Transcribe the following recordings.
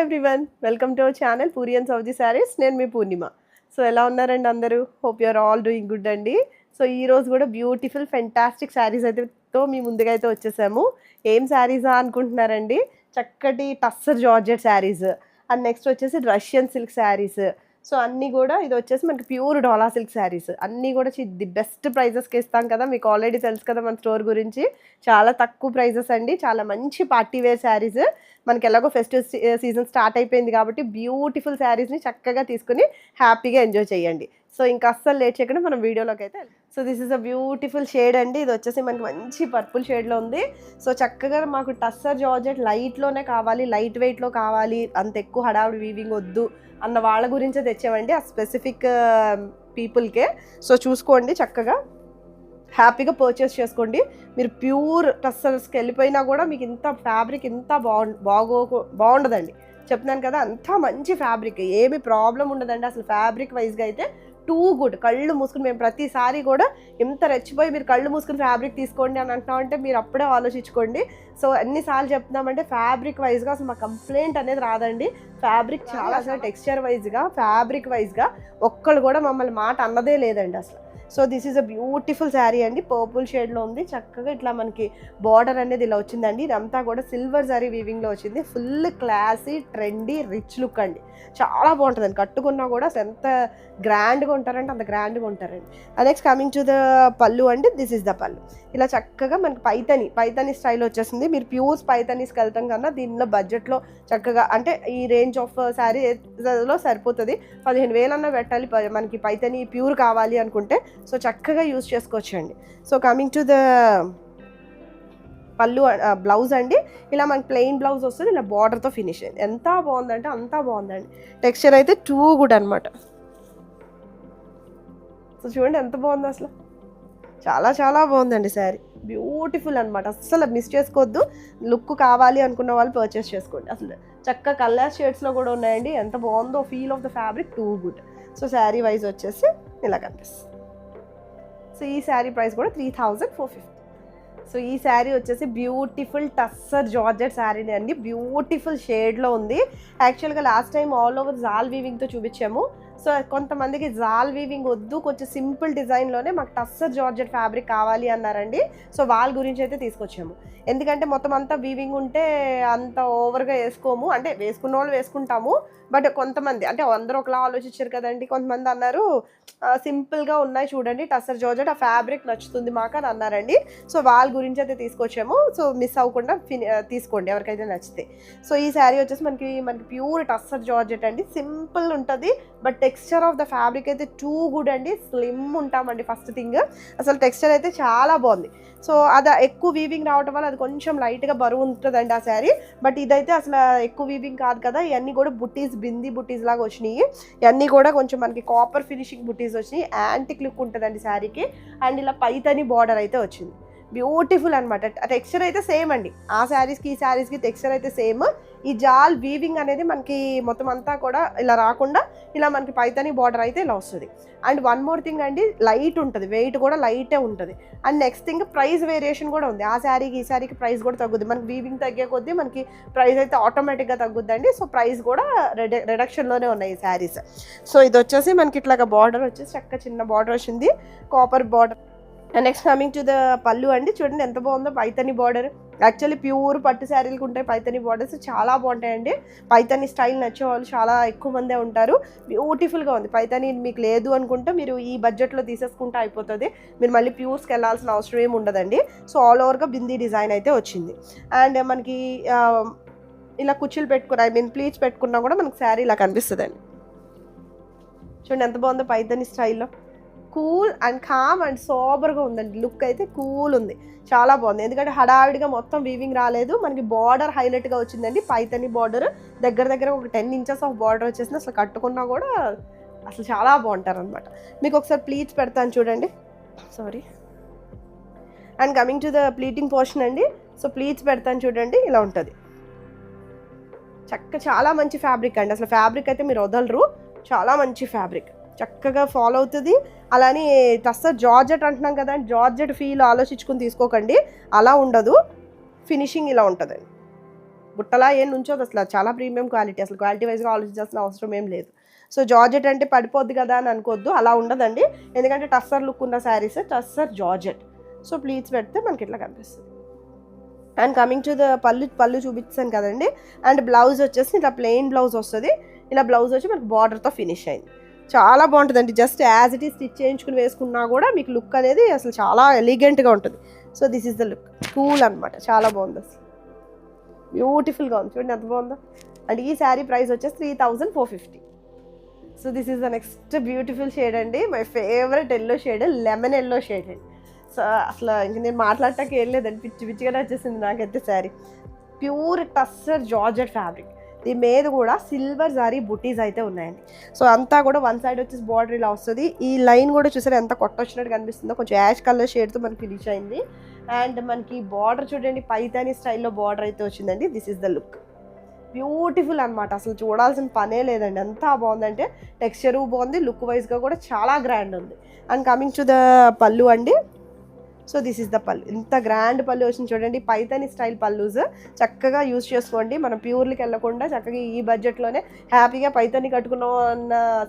Everyone, welcome to our channel Puri and Souji saris. నేను మీ Purnima. So ఎలా ఉన్నారండి అందరూ? Hope you're all doing good అండి. సో ఈ రోజు కూడా బ్యూటిఫుల్ ఫెంటాస్టిక్ శారీస్ అయితే మీ ముందుగా అయితే వచ్చేసాము. ఏం శారీసా అనుకుంటున్నారండి? చక్కటి tussar georgette saris and next వచ్చేసి రష్యన్ సిల్క్ శారీస్. సో అన్నీ కూడా ఇది వచ్చేసి మనకి ప్యూర్ డోలా సిల్క్ శారీస్ అన్నీ కూడా ది బెస్ట్ ప్రైజెస్కి ఇస్తాం కదా. మీకు ఆల్రెడీ తెలుసు కదా మన స్టోర్ గురించి. చాలా తక్కువ ప్రైజెస్ అండి, చాలా మంచి పార్టీ వేర్ శారీస్. మనకి ఎలాగో ఫెస్టివ్ సీజన్ స్టార్ట్ అయిపోయింది కాబట్టి బ్యూటిఫుల్ శారీస్ని చక్కగా తీసుకుని హ్యాపీగా ఎంజాయ్ చేయండి. సో ఇంకా అస్సలు లేట్ చేయకుండా మనం వీడియోలోకి అయితే. So this is a beautiful shade అండి. ఇది వచ్చేసి మనకి మంచి పర్పుల్ షేడ్లో ఉంది. సో చక్కగా మాకు టస్సర్ జార్జెట్ లైట్లోనే కావాలి, లైట్ వెయిట్లో కావాలి, అంత ఎక్కువ హడావుడి వీవింగ్ వద్దు అన్న వాళ్ళ గురించే తెచ్చామండి, ఆ స్పెసిఫిక్ పీపుల్కే. సో చూసుకోండి, చక్కగా హ్యాపీగా పర్చేస్ చేసుకోండి. మీరు ప్యూర్ టస్సర్స్కి వెళ్ళిపోయినా కూడా మీకు ఇంత ఫ్యాబ్రిక్ ఇంత బాగుండదండి. చెప్తున్నాను కదా, అంతా మంచి ఫ్యాబ్రిక్, ఏమి ప్రాబ్లం ఉండదండి అసలు. ఫ్యాబ్రిక్ వైజ్గా అయితే టూ గుడ్. కళ్ళు మూసుకుని మేము ప్రతిసారి కూడా ఎంత రెచ్చిపోయి మీరు కళ్ళు మూసుకుని ఫ్యాబ్రిక్ తీసుకోండి అని అంటున్నామంటే మీరు అప్పుడే ఆలోచించుకోండి. సో ఎన్నిసార్లు చెప్తున్నామంటే ఫ్యాబ్రిక్ వైజ్గా అసలు మా కంప్లైంట్ అనేది రాదండి. ఫ్యాబ్రిక్ చాలా అసలు టెక్స్చర్ వైజ్గా ఫ్యాబ్రిక్ వైజ్గా ఒక్కళ్ళు కూడా మమ్మల్ని మాట అన్నదే లేదండి అసలు. So this is a beautiful sari అండి, పర్పుల్ షేడ్లో ఉంది. చక్కగా ఇట్లా మనకి బార్డర్ అనేది ఇలా వచ్చిందండి. ఇదంతా కూడా సిల్వర్ జరీ వీవింగ్లో వచ్చింది. Full classy, trendy, rich look అండి. చాలా బాగుంటుందండి, కట్టుకున్నా కూడా ఎంత గ్రాండ్గా ఉంటారంటే అంత గ్రాండ్గా ఉంటారండి. నెక్స్ట్ కమింగ్ టు ద పళ్ళు అండి. దిస్ ఇస్ ద పళ్ళు. ఇలా చక్కగా మనకి పైతానీ స్టైల్ వచ్చేసింది. మీరు ప్యూర్స్ పైతానీస్కి వెళ్తాం కన్నా దీనిలో బడ్జెట్లో చక్కగా అంటే ఈ రేంజ్ ఆఫ్ శారీలో సరిపోతుంది. 15,000 అన్న పెట్టాలి మనకి పైతానీ ప్యూర్ కావాలి అనుకుంటే. సో చక్కగా యూజ్ చేసుకోవచ్చండి. సో కమింగ్ టు ద పళ్ళు బ్లౌజ్ అండి. ఇలా మనకి ప్లెయిన్ బ్లౌజ్ వస్తుంది, ఇలా బార్డర్తో ఫినిష్ అయింది. ఎంత బాగుందంటే అంత బాగుందండి. టెక్స్చర్ అయితే టూ గుడ్ అనమాట. సో చూడండి ఎంత బాగుంది అసలు, చాలా చాలా బాగుందండి శారీ. బ్యూటిఫుల్ అనమాట, అస్సలు మిస్ చేసుకోవద్దు. లుక్ కావాలి అనుకున్న వాళ్ళు పర్చేస్ చేసుకోండి. అసలు చక్కగా కలర్ షేడ్స్లో కూడా ఉన్నాయండి. ఎంత బాగుందో, feel of the fabric too good. So sari wise వచ్చేసి ఇలా కనిపిస్తుంది. సో ఈ శారీ ప్రైస్ కూడా 3,450. సో ఈ శారీ వచ్చేసి బ్యూటిఫుల్ టస్సర్ జార్జెట్ శారీని అండి. బ్యూటిఫుల్ షేడ్లో ఉంది. యాక్చువల్గా లాస్ట్ టైం ఆల్ ఓవర్ జాల్ వీవింగ్తో చూపించాము. సో కొంతమందికి జాల్ వీవింగ్ వద్దు, కొంచెం సింపుల్ డిజైన్లోనే మాకు టస్సర్ జార్జెట్ ఫ్యాబ్రిక్ కావాలి అన్నారండి. సో వాళ్ళ గురించి అయితే తీసుకొచ్చాము. ఎందుకంటే మొత్తం అంతా వీవింగ్ ఉంటే అంత ఓవర్గా వేసుకోము, అంటే వేసుకున్న వాళ్ళు వేసుకుంటాము. బట్ కొంతమంది అంటే అందరూ ఒకలా ఆలోచించారు కదండి. కొంతమంది అన్నారు సింపుల్గా ఉన్నాయి చూడండి టస్సర్ జార్జెట్, ఆ ఫ్యాబ్రిక్ నచ్చుతుంది మాకు అని అన్నారండి. సో వాళ్ళ గురించి అయితే తీసుకొచ్చాము. సో మిస్ అవ్వకుండా తీసుకోండి ఎవరికైతే నచ్చితే. సో ఈ శారీ వచ్చేసి మనకి ప్యూర్ టస్సర్ జార్జెట్ అండి. సింపుల్ ఉంటుంది but texture of the fabric అయితే టూ గుడ్ అండి. స్లిమ్ ఉంటామండి ఫస్ట్ థింగ్. అసలు టెక్స్చర్ అయితే చాలా బాగుంది. సో అది ఎక్కువ వీవింగ్ రావడం వల్ల అది కొంచెం లైట్గా బరువు ఉంటుందండి ఆ శారీ. బట్ ఇదైతే అసలు ఎక్కువ వీవింగ్ కాదు కదా. ఇవన్నీ కూడా బుట్టీస్, బిందీ బుట్టీస్ లాగా వచ్చినాయి. ఇవన్నీ కూడా కొంచెం మనకి కాపర్ ఫినిషింగ్ బుట్టీస్ వచ్చినాయి. యాంటిక్ లుక్ ఉంటుందండి శారీకి. అండ్ ఇలా పైతాని బార్డర్ అయితే వచ్చింది. బ్యూటిఫుల్ అనమాట. టెక్స్చర్ అయితే సేమ్ అండి, ఆ శారీస్కి ఈ శారీస్కి టెక్స్చర్ అయితే సేమ్. ఈ జాల్ వీవింగ్ అనేది మనకి మొత్తం అంతా కూడా ఇలా రాకుండా ఇలా మనకి పైతాని బార్డర్ అయితే ఇలా వస్తుంది. అండ్ వన్ మోర్ థింగ్ అండి, లైట్ ఉంటుంది, వెయిట్ కూడా లైటే ఉంటుంది. And next thing price variation కూడా ఉంది. ఆ శారీకి ఈ శారీకి ప్రైస్ కూడా తగ్గుద్ది. మనకి వీవింగ్ తగ్గే కొద్దీ మనకి ప్రైస్ అయితే ఆటోమేటిక్గా తగ్గుద్దండి. సో ప్రైస్ కూడా రిడక్షన్లోనే ఉన్నాయి ఈ శారీస్. సో ఇది వచ్చేసి మనకి ఇట్లాగా బార్డర్ వచ్చేసి చక్క చిన్న బార్డర్ వచ్చింది, copper border. Next coming to the పళ్ళు అండి. చూడండి ఎంత బాగుందో పైతాని బార్డర్. యాక్చువల్లీ ప్యూర్ పట్టు శారీలకు ఉంటాయి పైతాని బార్డర్స్, చాలా బాగుంటాయండి. పైతాని స్టైల్ నచ్చే వాళ్ళు చాలా ఎక్కువ మందే ఉంటారు. బ్యూటిఫుల్గా ఉంది. పైతాని మీకు లేదు అనుకుంటే మీరు ఈ బడ్జెట్లో తీసేసుకుంటే అయిపోతుంది. మీరు మళ్ళీ ప్యూర్స్కి వెళ్ళాల్సిన అవసరం ఏమి ఉండదండి. సో ఆల్ ఓవర్గా బిందీ డిజైన్ అయితే వచ్చింది. అండ్ మనకి ఇలా కుర్చీలు పెట్టుకుని ప్లీట్స్ పెట్టుకున్నా కూడా మనకి శారీ ఇలా కనిపిస్తుందండి. చూడండి ఎంత బాగుందో పైతాని స్టైల్లో. కూల్ అండ్ కామ్ అండ్ సోబర్గా ఉందండి. లుక్ అయితే కూల్ ఉంది, చాలా బాగుంది. ఎందుకంటే హడావిడిగా మొత్తం వీవింగ్ రాలేదు, మనకి బార్డర్ హైలైట్గా వచ్చిందండి. పైతాని బార్డర్ దగ్గర ఒక 10 ఇంచెస్ ఆఫ్ బార్డర్ వచ్చేసింది. అసలు కట్టుకున్నా కూడా అసలు చాలా బాగుంటారు అనమాట. మీకు ఒకసారి ప్లీట్స్ పెడతాను చూడండి, sorry. And coming to the pleating portion అండి. సో ప్లీట్స్ పెడతాను చూడండి, ఇలా ఉంటుంది. చాలా మంచి ఫ్యాబ్రిక్ అండి. అసలు ఫ్యాబ్రిక్ అయితే మీరు వదలరు, చాలా మంచి ఫ్యాబ్రిక్, చక్కగా ఫాలో అవుతుంది. అలానే టస్సర్ జార్జెట్ అంటున్నాం కదా, జార్జెట్ ఫీల్ ఆలోచించుకుని తీసుకోకండి, అలా ఉండదు. ఫినిషింగ్ ఇలా ఉంటుందండి. బుట్టలా ఏం నుంచోదు అసలు, చాలా ప్రీమియం క్వాలిటీ, అసలు క్వాలిటీ వైజ్గా ఆలోచించాల్సిన అవసరం ఏం లేదు. సో జార్జెట్ అంటే పడిపోద్ది కదా అని అనుకోవద్దు, అలా ఉండదండి. ఎందుకంటే టస్సర్ లుక్ ఉన్న saris, tussar georgette. So pleats పెడితే మనకి ఇట్లా కనిపిస్తుంది. అండ్ కమింగ్ టు ద పళ్ళు చూపించాను కదండి. అండ్ బ్లౌజ్ వచ్చేసి ఇట్లా ప్లెయిన్ బ్లౌజ్ వస్తుంది. ఇలా బ్లౌజ్ వచ్చి మనకి బార్డర్తో ఫినిష్ అయింది. చాలా బాగుంటుందండి. Just as it is stitch చేయించుకుని వేసుకున్నా కూడా మీకు లుక్ అనేది అసలు చాలా ఎలిగెంట్గా ఉంటుంది. So this is the look, cool అనమాట, చాలా బాగుంది అసలు, బ్యూటిఫుల్గా ఉంది. చూడండి ఎంత బాగుందో. అండ్ ఈ శారీ ప్రైస్ వచ్చేసి 3450. So this is the next beautiful shade అండి, my favourite yellow shade, lemon yellow shade అండి. సో అసలు ఇంక నేను మాట్లాడటానికి ఏం లేదండి, పిచ్చిగానే వచ్చేసింది నాకైతే sari. Pure tussar georgette fabric, దీని మీద కూడా సిల్వర్ జారీ బుటీస్ అయితే ఉన్నాయండి. సో అంతా కూడా వన్ సైడ్ వచ్చేసి బార్డర్ ఇలా వస్తుంది. ఈ లైన్ కూడా చూసారు ఎంత కొట్టొచ్చినట్టు కనిపిస్తుందో, కొంచెం యాష్ కలర్ షేడ్తో మనకి ఫినిష్ అయింది. అండ్ మనకి బార్డర్ చూడండి, పైతాని స్టైల్లో బార్డర్ అయితే వచ్చిందండి. This is the look, beautiful అనమాట, అసలు చూడాల్సిన పనే లేదండి, ఎంత బాగుందంటే టెక్స్చరు బాగుంది, లుక్ వైజ్గా కూడా చాలా గ్రాండ్ ఉంది. అండ్ కమింగ్ టు ద పళ్ళు అండి. సో దిస్ ఈస్ ద పళ్ళు, ఇంత గ్రాండ్ పళ్ళు వచ్చింది చూడండి, పైతాని స్టైల్ పళ్ళుస్ చక్కగా యూజ్ చేసుకోండి. మనం ప్యూర్లకి వెళ్ళకుండా చక్కగా ఈ బడ్జెట్లోనే హ్యాపీగా పైతాని కట్టుకున్న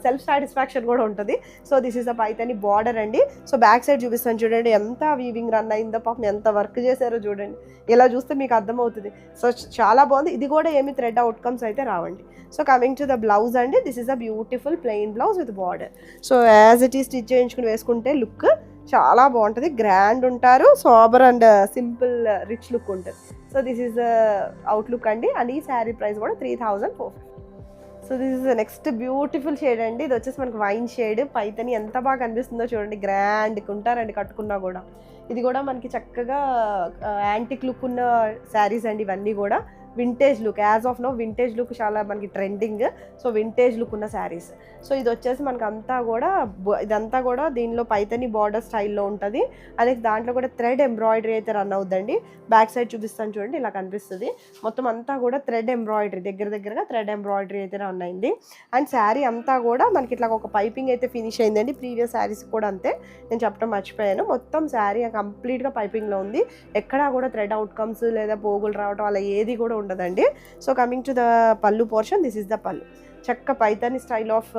సెల్ఫ్ సాటిస్ఫాక్షన్ కూడా ఉంటుంది. So this is the Paithani border అండి. సో బ్యాక్ సైడ్ చూపిస్తాను చూడండి, ఎంత వీవింగ్ రన్ అయిందో, పాపం ఎంత వర్క్ చేశారో చూడండి, ఇలా చూస్తే మీకు అర్థమవుతుంది. సో చాలా బాగుంది. ఇది కూడా ఏమి థ్రెడ్ అవుట్కమ్స్ అయితే రావండి. So coming to the blouse అండి, this is a beautiful plain blouse with border. So as it ఈ స్టిచ్ చేయించుకుని వేసుకుంటే లుక్ చాలా బాగుంటుంది, గ్రాండ్ ఉంటారు, sober and simple rich look ఉంటుంది. సో దిస్ ఈజ్ అవుట్లుక్ అండి. అండ్ ఈ శారీ ప్రైస్ కూడా 3450. So this is next beautiful shade అండి. ఇది వచ్చేసి మనకి వైన్ షేడ్, పైతని ఎంత బాగా కనిపిస్తుందో చూడండి, గ్రాండ్గా ఉంటారండి కట్టుకున్నా కూడా. ఇది కూడా మనకి చక్కగా యాంటిక్ లుక్ ఉన్న శారీస్ అండి ఇవన్నీ కూడా. Vintage look, as of now vintage look చాలా మనకి ట్రెండింగ్. సో వింటేజ్ లుక్ ఉన్న శారీస్. సో ఇది వచ్చేసి మనకి అంతా కూడా ఇదంతా కూడా దీనిలో పైతని బార్డర్ స్టైల్లో ఉంటుంది. అలాగే దాంట్లో కూడా థ్రెడ్ ఎంబ్రాయిడరీ అయితే రన్ అవుతుందండి. బ్యాక్ సైడ్ చూపిస్తాను చూడండి, ఇలా కనిపిస్తుంది. మొత్తం అంతా కూడా థ్రెడ్ ఎంబ్రాయిడరీ, దగ్గరగా థ్రెడ్ ఎంబ్రాయిడరీ అయితే రన్ అయింది. అండ్ శారీ అంతా కూడా మనకి ఇట్లా ఒక పైపింగ్ అయితే ఫినిష్ అయిందండి. ప్రీవియస్ శారీస్ కూడా అంతే, నేను చెప్పడం మర్చిపోయాను. మొత్తం శారీ కంప్లీట్గా పైపింగ్లో ఉంది. ఎక్కడా కూడా థ్రెడ్ అవుట్కమ్స్ లేదా పోగులు రావడం అలా ఏది కూడా ఉండదండి. So coming to the pallu portion, this is the పళ్ళు, చక్క పైతాని స్టైల్ ఆఫ్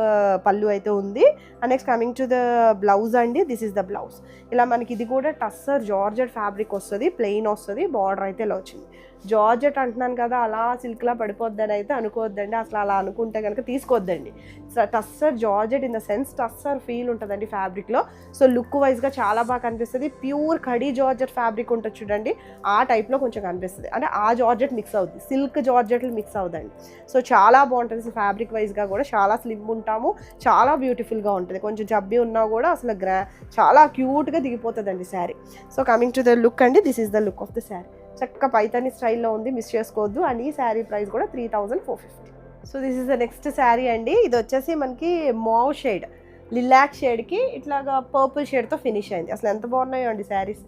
పళ్ళు అయితే ఉంది. And next coming to the blouse అండి, దిస్ ఇస్ ద బ్లౌజ్. ఇలా మనకి ఇది కూడా టస్సర్ జార్జెట్ ఫ్యాబ్రిక్ వస్తుంది, ప్లెయిన్ వస్తుంది, బార్డర్ అయితే ఇలా వచ్చింది. జార్జెట్ అంటున్నాను కదా, అలా సిల్క్లా పడిపోద్దని అయితే అనుకోవద్దండి, అసలు అలా అనుకుంటే కనుక తీసుకోవద్దండి. Tussar georgette in the sense tussar feel ఉంటుందండి ఫ్యాబ్రిక్లో. సో లుక్ వైజ్గా చాలా బాగా కనిపిస్తుంది. ప్యూర్ కడీ జార్జెట్ ఫ్యాబ్రిక్ ఉంటుంది చూడండి, ఆ టైప్లో కొంచెం కనిపిస్తుంది. అంటే ఆ జార్జెట్ మిక్స్ అవుతుంది, సిల్క్ జార్జెట్లు మిక్స్ అవుతుందండి. సో చాలా బాగుంటుంది ఫ్యాబ్రిక్ వైజ్గా కూడా, చాలా స్లిమ్ ఉంటాము, చాలా బ్యూటిఫుల్గా ఉంటుంది. కొంచెం జబ్బి ఉన్నా కూడా అసలు చాలా క్యూట్గా దిగిపోతుందండి sari. So coming to the look అండి, this is the look of the sari. చక్క పైతాని స్టైల్లో ఉంది, మిస్ చేసుకోవద్దు. అండ్ ఈ శారీ ప్రైస్ కూడా 3450. So this is the next sari అండి. ఇది వచ్చేసి మనకి మావ్ షేడ్, లిలాక్ షేడ్కి ఇట్లాగా పర్పుల్ షేడ్తో ఫినిష్ అయింది. అసలు ఎంత బాగున్నాయో అండి శారీస్,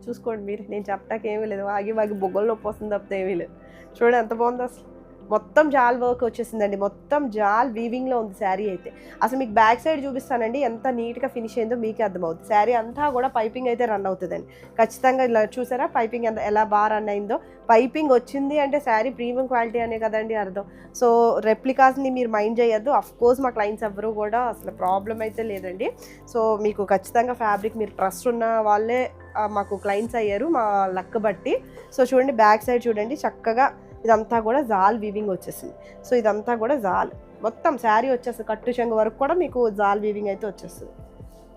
చూసుకోండి మీరు, నేను చెప్పడానికి ఏమీ లేదు, వాగి బొగ్గలు నొప్పి వస్తుంది తప్పితే ఏమీ లేదు. చూడండి ఎంత బాగుందో అసలు, మొత్తం జాల్ వర్క్ వచ్చేసిందండి, మొత్తం జాల్ వీవింగ్లో ఉంది శారీ అయితే. అసలు మీకు బ్యాక్ సైడ్ చూపిస్తానండి, ఎంత నీట్గా ఫినిష్ అయిందో మీకే అర్థమవుతుంది. శారీ అంతా కూడా పైపింగ్ అయితే రన్ అవుతుందండి ఖచ్చితంగా. ఇలా చూసారా పైపింగ్ ఎలా బాగా రన్ అయిందో. పైపింగ్ వచ్చింది అంటే శారీ ప్రీమియం క్వాలిటీ అనే కదండి అర్థం. సో రెప్లికాస్ని మీరు మైండ్ చేయొద్దు. అఫ్కోర్స్ మా క్లయింట్స్ ఎవరు కూడా అసలు ప్రాబ్లం అయితే లేదండి. సో మీకు ఖచ్చితంగా ఫ్యాబ్రిక్ మీరు ట్రస్ట్ ఉన్న వాళ్ళే మాకు క్లయింట్స్ అయ్యారు, మా లక్ బట్టి. సో చూడండి బ్యాక్ సైడ్ చూడండి, చక్కగా ఇదంతా కూడా జాల్ వీవింగ్ వచ్చేసింది. సో ఇదంతా కూడా జాల్, మొత్తం శారీ వచ్చేస్తుంది, కట్టు చెంగు వరకు కూడా మీకు జాల్ వీవింగ్ అయితే వచ్చేస్తుంది.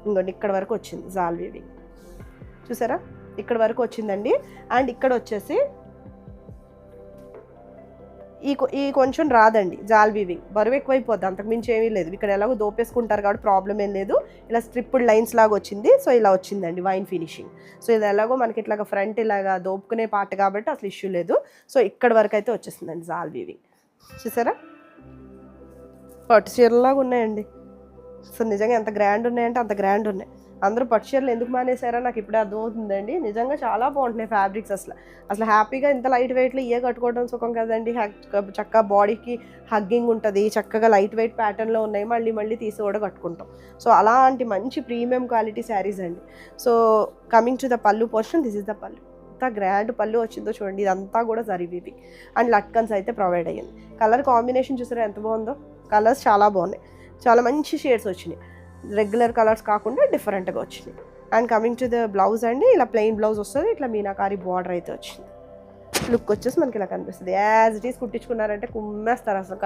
ఇంకోండి ఇక్కడ వరకు వచ్చింది జాల్ వీవింగ్, చూసారా ఇక్కడ వరకు వచ్చిందండి. అండ్ ఇక్కడ వచ్చేసి ఈ కొంచెం రాదండి జాల్ వీవింగ్, బరువు ఎక్కువైపోద్ది, అంతకుమించి ఏమీ లేదు. ఇక్కడ ఎలాగో దోపేసుకుంటారు కాబట్టి ప్రాబ్లం ఏం లేదు. ఇలా స్ట్రిప్డ్ లైన్స్ లాగా వచ్చింది. సో ఇలా వచ్చిందండి వైన్ ఫినిషింగ్. సో ఇది ఎలాగో మనకి ఇట్లాగా ఫ్రంట్ ఇలాగా దోపుకునే పార్ట్ కాబట్టి అసలు ఇష్యూ లేదు. సో ఇక్కడ వరకు అయితే వచ్చేసిందండి జాల్ వీవింగ్, చూసారా పట్టు చీరలాగా ఉన్నాయండి. సో నిజంగా ఎంత గ్రాండ్ ఉన్నాయంటే అంత గ్రాండ్ ఉన్నాయి. అందరూ పట్టు చీరలు ఎందుకు మానేశారో నాకు ఇప్పుడే అర్థమవుతుందండి. నిజంగా చాలా బాగుంటున్నాయి ఫ్యాబ్రిక్స్. అసలు హ్యాపీగా ఇంత లైట్ వెయిట్లో ఇయే కట్టుకోవడం సుఖం కదండి. చక్కగా బాడీకి హగ్గింగ్ ఉంటుంది, చక్కగా లైట్ వెయిట్ ప్యాటర్న్లో ఉన్నాయి, మళ్ళీ తీసి కూడా కట్టుకుంటాం. సో అలాంటి మంచి ప్రీమియం క్వాలిటీ శారీస్ అండి. So coming to the pallu portion, this is the పళ్ళు. ఎంత గ్రాండ్ పళ్ళు వచ్చిందో చూడండి. ఇదంతా కూడా జరీ వీవింగ్ అండ్ లట్కన్స్ అయితే ప్రొవైడ్ అయ్యింది. కలర్ కాంబినేషన్ చూసారా ఎంత బాగుందో. కలర్స్ చాలా బాగున్నాయి, చాలా మంచి షేడ్స్ వచ్చినాయి, రెగ్యులర్ కలర్స్ కాకుండా డిఫరెంట్గా వచ్చినాయి. And coming to the blouse అండి, ఇలా ప్లెయిన్ బ్లౌజ్ వస్తుంది, ఇట్లా మీనాకారి బార్డర్ అయితే వచ్చింది. లుక్ వచ్చేసి మనకి ఇలా కనిపిస్తుంది. యాజ్ ఇట్ ఈస్ కుట్టించుకున్నారంటే కుమ్మేస్తారు అసలు.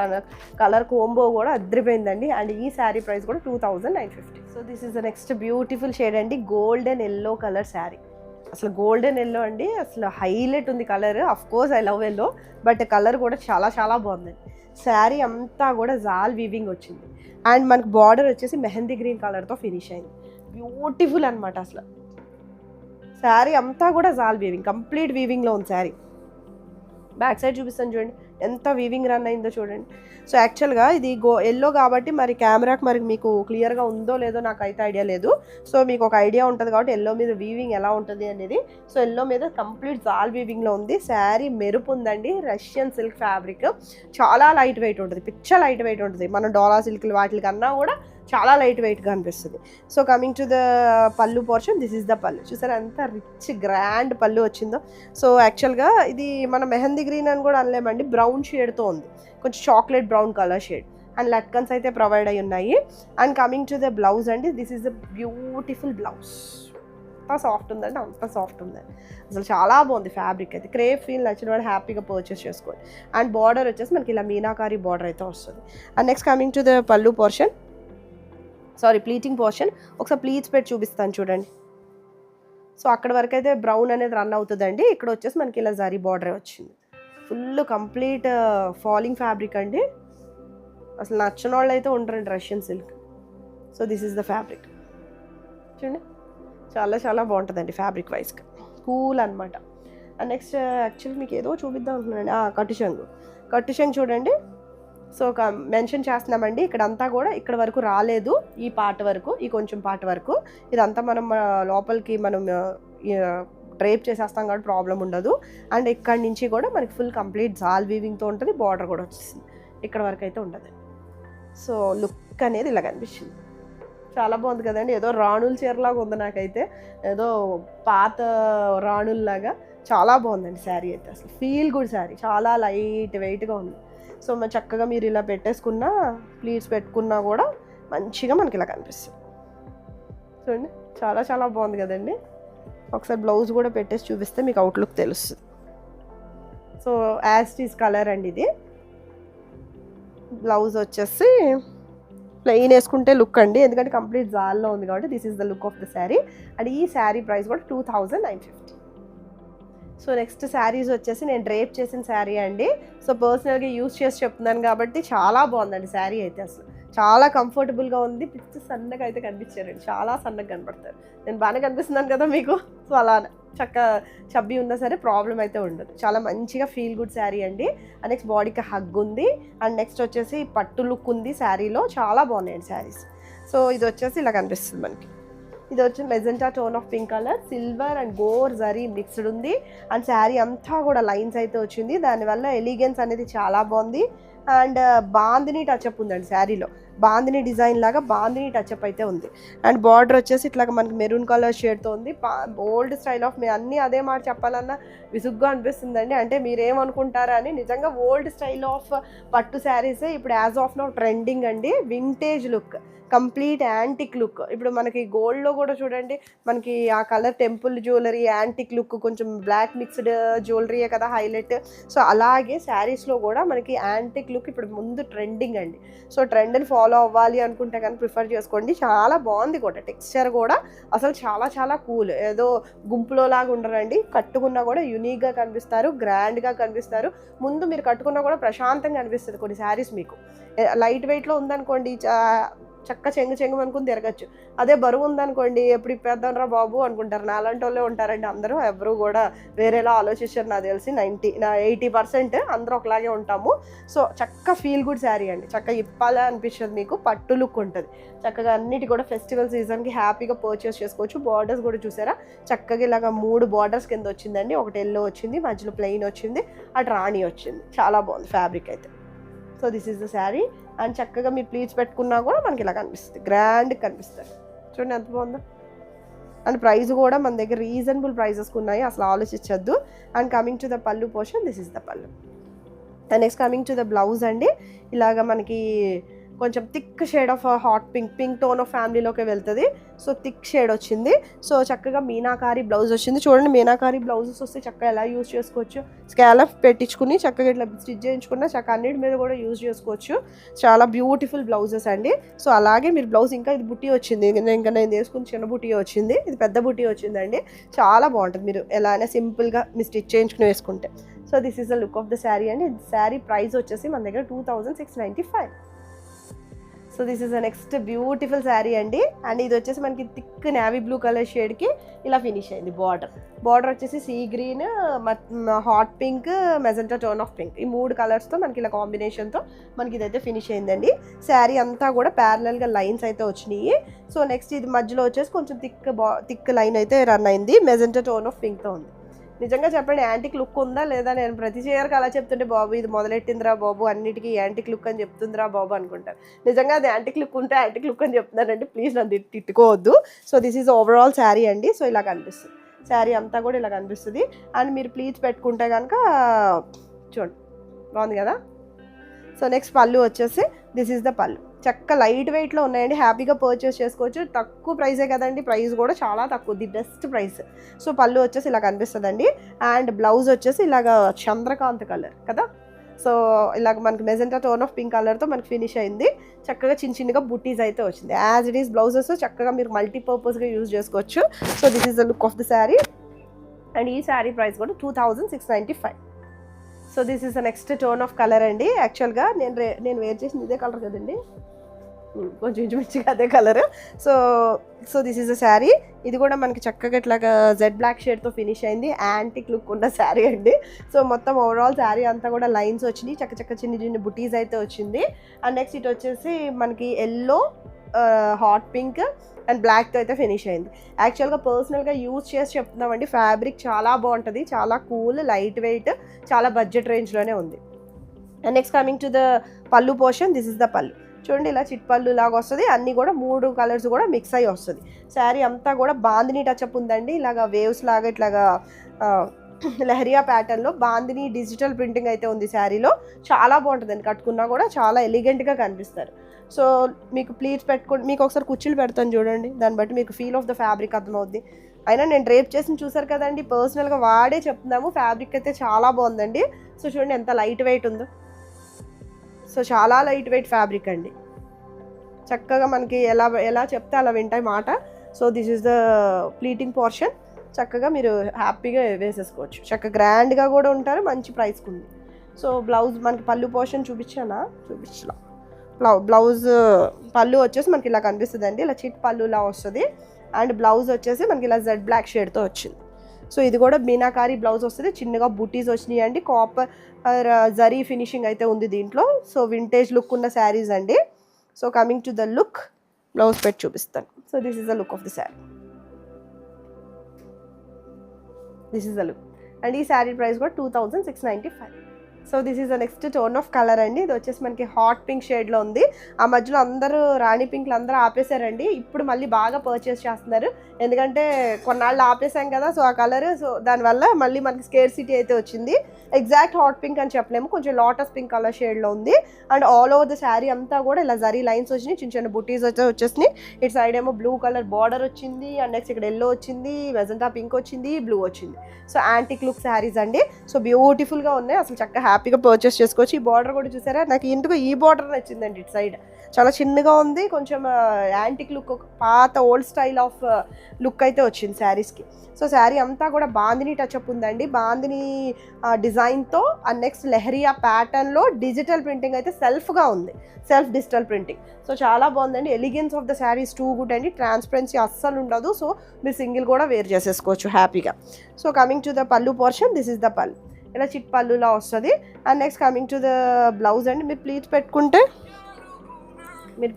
కలర్ కోంబో కూడా అద్రిపోయిందండి. అండ్ ఈ శారీ ప్రైస్ కూడా 2950. So this is the next beautiful shade అండి, గోల్డెన్ ఎల్లో కలర్ శారీ. అసలు గోల్డెన్ ఎల్లో అండి, అసలు హైలైట్ ఉంది colour. Of course I love yellow, but colour కూడా చాలా చాలా బాగుందండి. శారీ అంతా కూడా జాల్ వీవింగ్ వచ్చింది. అండ్ మనకి బార్డర్ వచ్చేసి మెహందీ గ్రీన్ కలర్తో ఫినిష్ అయింది. బ్యూటిఫుల్ అనమాట. అసలు శారీ అంతా కూడా జాల్ వీవింగ్, కంప్లీట్ వీవింగ్లో ఉంది శారీ. బ్యాక్ సైడ్ చూపిస్తాను చూడండి, ఎంత వీవింగ్ రన్ అయిందో చూడండి. సో యాక్చువల్గా ఇది ఎల్లో కాబట్టి మరి కెమెరాకి మరి మీకు క్లియర్గా ఉందో లేదో నాకైతే ఐడియా లేదు. సో మీకు ఒక ఐడియా ఉంటుంది కాబట్టి ఎల్లో మీద వీవింగ్ ఎలా ఉంటుంది అనేది. సో ఎల్లో మీద కంప్లీట్ జాల్ వీవింగ్లో ఉంది. శారీ మెరుపు ఉందండి, రష్యన్ సిల్క్ ఫ్యాబ్రిక్, చాలా లైట్ వెయిట్ ఉంటుంది, పిచ్చ లైట్ వెయిట్ ఉంటుంది. మన డోలా సిల్క్లు వాటి కన్నా కూడా చాలా లైట్ వెయిట్గా అనిపిస్తుంది. So coming to the pallu portion, this is the పళ్ళు. చూసారా ఎంత రిచ్ గ్రాండ్ పళ్ళు వచ్చిందో. సో యాక్చువల్గా ఇది మన మెహందీ గ్రీన్ అని కూడా అనలేమండి, బ్రౌన్ షేడ్తో ఉంది, కొంచెం chocolate brown colour shade. And latkans అయితే ప్రొవైడ్ అయ్యి ఉన్నాయి. And coming to the blouse అండి, this is the beautiful blouse. అంత సాఫ్ట్ ఉందండి, అంత సాఫ్ట్ ఉందండి, అసలు చాలా బాగుంది ఫ్యాబ్రిక్ అయితే. క్రేప్ ఫీల్ నచ్చిన వాడు హ్యాపీగా పర్చేస్ చేసుకోండి. అండ్ బార్డర్ వచ్చేసి మనకి ఇలా మీనాకారి బార్డర్ అయితే వస్తుంది. And next coming to the pallu portion, sorry pleating portion. ఒకసారి ప్లీట్స్ పెట్టి చూపిస్తాను చూడండి. సో అక్కడ వరకు అయితే బ్రౌన్ అనేది రన్ అవుతుందండి. ఇక్కడ వచ్చేసి మనకి ఇలా జరీ బార్డర్ వచ్చింది. ఫుల్ కంప్లీట్ ఫాలింగ్ ఫ్యాబ్రిక్ అండి, అసలు నచ్చిన వాళ్ళు అయితే ఉంటారండి Russian silk. So this is the fabric చూడండి, చాలా చాలా బాగుంటుందండి ఫ్యాబ్రిక్ వైజ్గా, కూల్ అనమాట. అండ్ నెక్స్ట్ యాక్చువల్లీ మీకు ఏదో చూపిద్దాం అనుకున్నానండి, కట్టు చెంగు చూడండి. సో మెన్షన్ చేస్తున్నామండి, ఇక్కడంతా కూడా ఇక్కడ వరకు రాలేదు, ఈ పార్ట్ వరకు, ఈ కొంచెం పార్ట్ వరకు ఇదంతా మనం లోపలికి మనం డ్రేప్ చేసేస్తాం కాబట్టి ప్రాబ్లం ఉండదు. అండ్ ఇక్కడి నుంచి కూడా మనకి ఫుల్ కంప్లీట్ జాల్ వీవింగ్తో ఉంటుంది, బార్డర్ కూడా వచ్చేసింది, ఇక్కడ వరకు అయితే ఉండదు. సో లుక్ అనేది ఇలా కనిపిస్తుంది, చాలా బాగుంది కదండి. ఏదో రాణుల చీరలాగా ఉంది నాకైతే, ఏదో పాత రాణుల్లాగా చాలా బాగుందండి శారీ అయితే. అసలు ఫీల్ గుడ్ శారీ, చాలా లైట్ వెయిట్గా ఉంది. సో మరి చక్కగా మీరు ఇలా పెట్టేసుకున్నా, ప్లీట్స్ పెట్టుకున్నా కూడా మంచిగా మనకి ఇలా కనిపిస్తుంది చూడండి, చాలా చాలా బాగుంది కదండి. ఒకసారి బ్లౌజ్ కూడా పెట్టేసి చూపిస్తే మీకు అవుట్లుక్ తెలుస్తుంది. సో యాస్టీస్ కలర్ అండి ఇది. బ్లౌజ్ వచ్చేసి ప్లెయిన్ వేసుకుంటే లుక్ అండి, ఎందుకంటే కంప్లీట్ జాల్లో ఉంది కాబట్టి this is the look of the sari. And ఈ శారీ ప్రైస్ కూడా 2950. సో నెక్స్ట్ శారీస్ వచ్చేసి నేను డ్రేప్ చేసిన శారీ అండి. సో పర్సనల్గా యూజ్ చేసి చెప్తున్నాను కాబట్టి చాలా బాగుందండి శారీ అయితే. అసలు చాలా కంఫర్టబుల్గా ఉంది, పిచ్చి సన్నగా అయితే కనిపించారండి, చాలా సన్నగా కనపడతారు. నేను బాగానే కనిపిస్తున్నాను కదా మీకు, సో అలా చక్క చబ్బి ఉన్నా సరే ప్రాబ్లం అయితే ఉండదు. చాలా మంచిగా ఫీల్ గుడ్ శారీ అండి. నెక్స్ట్ బాడీకి హగ్ ఉంది. అండ్ నెక్స్ట్ వచ్చేసి పట్టు లుక్ ఉంది శారీలో, చాలా బాగున్నాయండి శారీస్. సో ఇది వచ్చేసి ఇలా కనిపిస్తుంది మనకి. ఇది వచ్చి magenta tone of pink colour, silver and gold zari mixed ఉంది. అండ్ శారీ అంతా కూడా లైన్స్ అయితే వచ్చింది, దానివల్ల ఎలిగెన్స్ అనేది చాలా బాగుంది. అండ్ బాందిని టచ్అప్ ఉందండి శారీలో, బాందిని డిజైన్ లాగా బాందిని టచ్అప్ అయితే ఉంది. అండ్ బార్డర్ వచ్చేసి ఇట్లాగా మనకి మెరూన్ కలర్ షేడ్తో ఉంది. ఓల్డ్ స్టైల్ ఆఫ్, అన్నీ అదే మాట చెప్పాలన్నా విసుగ్గా అనిపిస్తుందండి, అంటే మీరేమనుకుంటారా అని. నిజంగా ఓల్డ్ స్టైల్ ఆఫ్ పట్టు శారీసే ఇప్పుడు యాజ్ ఆఫ్ నౌ ట్రెండింగ్ అండి. Vintage look, complete antique look. ఇప్పుడు మనకి గోల్డ్లో కూడా చూడండి, మనకి ఆ colour temple jewellery antique look, కొంచెం బ్లాక్ మిక్స్డ్ జ్యువెలరీయే కదా హైలైట్. సో అలాగే శారీస్లో కూడా మనకి యాంటిక్ లుక్ ఇప్పుడు ముందు ట్రెండింగ్ అండి. సో ట్రెండ్ని ఫాలో అవ్వాలి అనుకుంటే కానీ ప్రిఫర్ చేసుకోండి, చాలా బాగుంది కూడా. టెక్స్చర్ కూడా అసలు చాలా చాలా కూల్, ఏదో గుంపులో లాగా ఉండరండి. కట్టుకున్నా కూడా యూనిక్గా కనిపిస్తారు, గ్రాండ్గా కనిపిస్తారు. ముందు మీరు కట్టుకున్నా కూడా ప్రశాంతంగా అనిపిస్తుంది కొన్ని శారీస్. మీకు లైట్ వెయిట్లో ఉందనుకోండి, చక్క చెంగు అనుకుని తిరగచ్చు. అదే బరువు ఉందనుకోండి, ఎప్పుడు ఇప్పేద్దాంరా బాబు అనుకుంటారు. నాలాంటి వాళ్ళే ఉంటారండి అందరూ, ఎవరు కూడా వేరేలా ఆలోచించారు నాకు తెలిసి. 80% అందరూ ఒకలాగే ఉంటాము. సో చక్క ఫీల్ గుడ్ శారీ అండి, చక్క ఇప్పాలే అనిపించదు, మీకు పట్టు లుక్ ఉంటుంది. చక్కగా అన్నిటి కూడా ఫెస్టివల్ సీజన్కి హ్యాపీగా పర్చేస్ చేసుకోవచ్చు. బార్డర్స్ కూడా చూసారా, చక్కగా ఇలాగ 3 బార్డర్స్ కింద వచ్చిందండి. ఒకటి ఎల్లో వచ్చింది, మధ్యలో ప్లెయిన్ వచ్చింది, అటు రాణి వచ్చింది. చాలా బాగుంది ఫ్యాబ్రిక్ అయితే. So this is the sari. And చక్కగా మీరు ప్లీట్స్ పెట్టుకున్నా కూడా మనకి ఇలా కనిపిస్తుంది, గ్రాండ్గా కనిపిస్తుంది చూడండి ఎంత బాగుందో. అండ్ ప్రైస్ కూడా మన దగ్గర రీజనబుల్ ప్రైజెస్కి ఉన్నాయి, అసలు ఆలోచించద్దు. And coming to the pallu portion, this is the pallu. And next coming to the blouse అండి. ఇలాగ మనకి కొంచెం thick shade of hot pink tone of ఫ్యామిలీలోకి వెళ్తుంది. సో థిక్ షేడ్ వచ్చింది. సో చక్కగా మీనాకారి బ్లౌజ్ వచ్చింది. చూడండి మీనాకారి బ్లౌజెస్ వస్తే చక్కగా ఎలా యూజ్ చేసుకోవచ్చు, స్కాలప్ పెట్టించుకుని చక్కగా ఇట్లా స్టిచ్ చేయించుకున్న చక్కగా అన్నిటి మీద కూడా యూజ్ చేసుకోవచ్చు. చాలా బ్యూటిఫుల్ బ్లౌజెస్ అండి. సో అలాగే మీరు బ్లౌజ్ ఇంకా ఇది బుట్టి వచ్చింది, ఇంకా నేను తీసుకుని చిన్న బుట్టి వచ్చింది, ఇది పెద్ద బుట్టి వచ్చిందండి. చాలా బాగుంటుంది మీరు ఎలా అయినా సింపుల్గా మీరు స్టిచ్ చేయించుకుని వేసుకుంటే. So this is the look of the sari అండి. శారీ ప్రైస్ వచ్చేసి మన దగ్గర 2695. So this is the next beautiful sari అండి. అండ్ ఇది వచ్చేసి మనకి థిక్ నేవీ బ్లూ కలర్ షేడ్కి ఇలా ఫినిష్ అయింది. బార్డర్ వచ్చేసి sea green, hot pink, magenta tone of pink, ఈ 3 కలర్స్తో మనకి ఇలా కాంబినేషన్తో మనకి ఇదైతే ఫినిష్ అయిందండి. శారీ అంతా కూడా ప్యారలల్గా లైన్స్ అయితే వచ్చినాయి. సో నెక్స్ట్ ఇది మధ్యలో వచ్చేసి కొంచెం థిక్ లైన్ అయితే రన్ అయింది, మెజెంటా టోన్ ఆఫ్ పింక్తో ఉంది. నిజంగా చెప్పండి యాంటిక్ లుక్ ఉందా లేదా? నేను ప్రతి చీరకి అలా చెప్తుంటే బాబు ఇది మొదలెట్టిందిరా బాబు, అన్నిటికీ యాంటిక్ లుక్ అని చెప్తుందిరా బాబు అనుకుంటారు. నిజంగా అది యాంటిక్ లుక్ ఉంటే యాంటిక్ లుక్ అని చెప్తున్నారండి, ప్లీజ్ నన్ను తిట్టుకోవద్దు. So this is overall sari అండి. సో ఇలా కనిపిస్తుంది, శారీ అంతా కూడా ఇలా కనిపిస్తుంది. అండ్ మీరు ప్లీజ్ పెట్టుకుంటే కనుక చూడండి బాగుంది కదా. సో నెక్స్ట్ పళ్ళు వచ్చేసి దిస్ ఈజ్ ద పళ్ళు. చక్క లైట్ వెయిట్లో ఉన్నాయండి, హ్యాపీగా పర్చేస్ చేసుకోవచ్చు. తక్కువ ప్రైసే కదండి, ప్రైస్ కూడా చాలా తక్కువ, ది బెస్ట్ ప్రైస్. సో పళ్ళు వచ్చేసి ఇలా కనిపిస్తుందండి. అండ్ బ్లౌజ్ వచ్చేసి ఇలాగ చంద్రకాంత్ కలర్ కదా. సో ఇలాగ మనకి మెజెంటా టోన్ ఆఫ్ పింక్ కలర్తో మనకి ఫినిష్ అయింది. చక్కగా చిన్నగా బుట్టీస్ అయితే వచ్చింది. యాజ్ ఇట్ ఈస్ బ్లౌజెస్ చక్కగా మీరు మల్టీపర్పస్గా యూజ్ చేసుకోవచ్చు. So this is the look of the sari. And ఈ శారీ ప్రైస్ కూడా 2695. So this is the next tone of colour అండి. యాక్చువల్గా నేను వేర్ చేసింది ఇదే కలర్ కదండి, కొంచెం ఇంచుమించుగా అదే colour. So this is a sari. ఇది కూడా మనకి చక్కగా ఇట్లాగా జెడ్ బ్లాక్ షేడ్తో ఫినిష్ అయింది, యాంటిక్ లుక్ ఉన్న శారీ అండి. సో మొత్తం ఓవరాల్ శారీ అంతా కూడా లైన్స్ వచ్చినాయి, చక్క చిన్న బుటీస్ అయితే వచ్చింది. అండ్ నెక్స్ట్ ఇటు వచ్చేసి మనకి ఎల్లో, హాట్ పింక్ అండ్ బ్లాక్తో అయితే ఫినిష్ అయింది. యాక్చువల్గా పర్సనల్గా యూజ్ చేసి చెప్తున్నామండి, ఫ్యాబ్రిక్ చాలా బాగుంటుంది, చాలా కూల్, లైట్ వెయిట్, చాలా బడ్జెట్ రేంజ్లోనే ఉంది. And next coming to the pallu portion, this is the పళ్ళు. చూడండి ఇలా చిట్ పళ్ళు లాగా వస్తుంది, అన్నీ కూడా 3 కలర్స్ కూడా మిక్స్ అయ్యి వస్తుంది. శారీ అంతా కూడా బాందిని టచ్అప్ ఉందండి, ఇలాగా వేవ్స్ లాగా ఇట్లాగా లెహరియా ప్యాటర్న్లో బాందిని డిజిటల్ ప్రింటింగ్ అయితే ఉంది శారీలో. చాలా బాగుంటుందండి, కట్టుకున్నా కూడా చాలా ఎలిగెంట్గా కనిపిస్తారు. సో మీకు ప్లీజ్ పెట్టుకోండి, మీకు ఒకసారి కుర్చీలు పెడతాను చూడండి, దాన్ని బట్టి మీకు ఫీల్ ఆఫ్ ద ఫ్యాబ్రిక్ అర్థమవుద్ది. అయినా నేను డ్రేప్ చేసి చూసారు కదండి, పర్సనల్గా వాడే చెప్తున్నాము, ఫ్యాబ్రిక్ అయితే చాలా బాగుందండి. సో చూడండి ఎంత లైట్ వెయిట్ ఉందో. సో చాలా లైట్ వెయిట్ ఫ్యాబ్రిక్ అండి, చక్కగా మనకి ఎలా చెప్తే అలా వింటాయి మాట. So this is the pleating portion. చక్కగా మీరు హ్యాపీగా వేసేసుకోవచ్చు, చక్కగా గ్రాండ్గా కూడా ఉంటారు, మంచి ప్రైస్కి ఉంది. సో బ్లౌజ్ మనకి పళ్ళు పోర్షన్ చూపించలా, బ్లౌజ్ పళ్ళు వచ్చేసి మనకి ఇలా కనిపిస్తుంది అండి, ఇలా చిట్ పళ్ళులా వస్తుంది. అండ్ బ్లౌజ్ వచ్చేసి మనకి ఇలా జెడ్ బ్లాక్ షేడ్తో వచ్చింది. సో ఇది కూడా మీనాకారి బ్లౌజ్ వస్తుంది, చిన్నగా బుటీస్ వచ్చినాయి అండి, కాపర్ జరీ ఫినిషింగ్ అయితే ఉంది దీంట్లో. సో వింటేజ్ లుక్ ఉన్న శారీస్ అండి. So coming to the look, blouse పెట్టి చూపిస్తాను. So this is the look of the sari, this is the look. And ఈ శారీ ప్రైస్ కూడా 2695. So this is the next tone of colour అండి. ఇది వచ్చేసి మనకి హాట్ పింక్ షేడ్లో ఉంది. ఆ మధ్యలో అందరూ రాణి పింక్లు అందరూ ఆపేశారండి, ఇప్పుడు మళ్ళీ బాగా పర్చేస్ చేస్తున్నారు, ఎందుకంటే కొన్నాళ్ళు ఆపేసాం కదా. సో ఆ కలర్, సో దానివల్ల మళ్ళీ మనకి స్కేర్సిటీ అయితే వచ్చింది. ఎగ్జాక్ట్ హాట్ పింక్ అని చెప్పలేము, కొంచెం లోటస్ పింక్ కలర్ షేడ్లో ఉంది. And all over the sari అంతా కూడా ఇలా జరీ లైన్స్ వచ్చినాయి, చిన్న బుటీస్ అయితే వచ్చేసినాయి. ఇటు సైడ్ ఏమో బ్లూ కలర్ బార్డర్ వచ్చింది, అండ్ నెక్స్ట్ ఇక్కడ ఎల్లో వచ్చింది, మెజెంటా పింక్ వచ్చింది, బ్లూ వచ్చింది. సో యాంటిక్ లుక్ శారీస్ అండి. సో బ్యూటిఫుల్గా ఉన్నాయి, అసలు చక్కగా హ్యాపీగా పర్చేస్ చేసుకోవచ్చు. ఈ బార్డర్ కూడా చూసారా, నాకు ఎందుకు ఈ బార్డర్ నచ్చిందండి. ఇటు సైడ్ చాలా చిన్నగా ఉంది, కొంచెం యాంటిక్ లుక్, పాత ఓల్డ్ స్టైల్ ఆఫ్ లుక్ అయితే వచ్చింది శారీస్కి. సో శారీ అంతా కూడా బాందిని టచ్అప్ ఉందండి, బాందిని డిజైన్తో. అండ్ నెక్స్ట్ లెహరియా ప్యాటర్న్లో డిజిటల్ ప్రింటింగ్ అయితే సెల్ఫ్గా ఉంది, సెల్ఫ్ డిజిటల్ ప్రింటింగ్. సో చాలా బాగుందండి, elegance of the saris too good అండి, ట్రాన్స్పరెన్సీ అస్సలు ఉండదు. సో మీరు సింగిల్ కూడా వేర్ చేసేసుకోవచ్చు హ్యాపీగా. So coming to the pallu portion, this is the పళ్ళు, ఇలా చిట్ పళ్ళులా వస్తుంది. And next coming to the blouse అండి. మీరు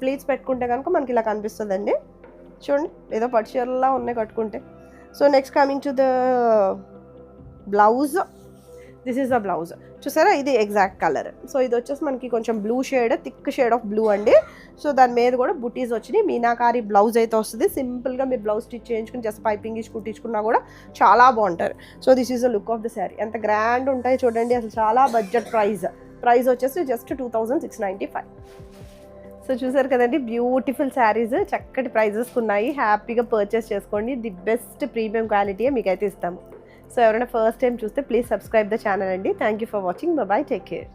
ప్లీట్స్ పెట్టుకుంటే కనుక మనకి ఇలా కనిపిస్తుందండి, చూడండి ఏదో పట్టు చీరలా ఉన్నాయి కట్టుకుంటే. So next coming to the blouse, this is the blouse. చూసారా, ఇది ఎగ్జాక్ట్ కలర్. సో ఇది వచ్చేసి మనకి కొంచెం blue shade, thick shade of blue అండి. సో దాని మీద కూడా బుటీస్ వచ్చినాయి. మీనాకారి బ్లౌజ్ అయితే వస్తుంది. సింపుల్గా మీరు బ్లౌజ్ స్టిచ్ చేయించుకుని జస్ట్ పైపింగ్ ఇచ్చి కుట్టించుకున్నా కూడా చాలా బాగుంటారు. So this is the look of the sari. ఎంత గ్రాండ్ ఉంటాయి చూడండి, అసలు చాలా బడ్జెట్ ప్రైస్ వచ్చేసి జస్ట్ 2695. సో చూసారు కదండి, బ్యూటిఫుల్ శారీస్ చక్కటి ప్రైజెస్కి ఉన్నాయి. హ్యాపీగా పర్చేస్ చేసుకోండి. ది బెస్ట్ ప్రీమియం క్వాలిటీయే మీకైతే ఇస్తాము. సో ఎవరైనా ఫస్ట్ టైం చూస్తే ప్లీజ్ సబ్స్క్రైబ్ ద ఛానల్ అండి. Thank you for watching. Bye, take care.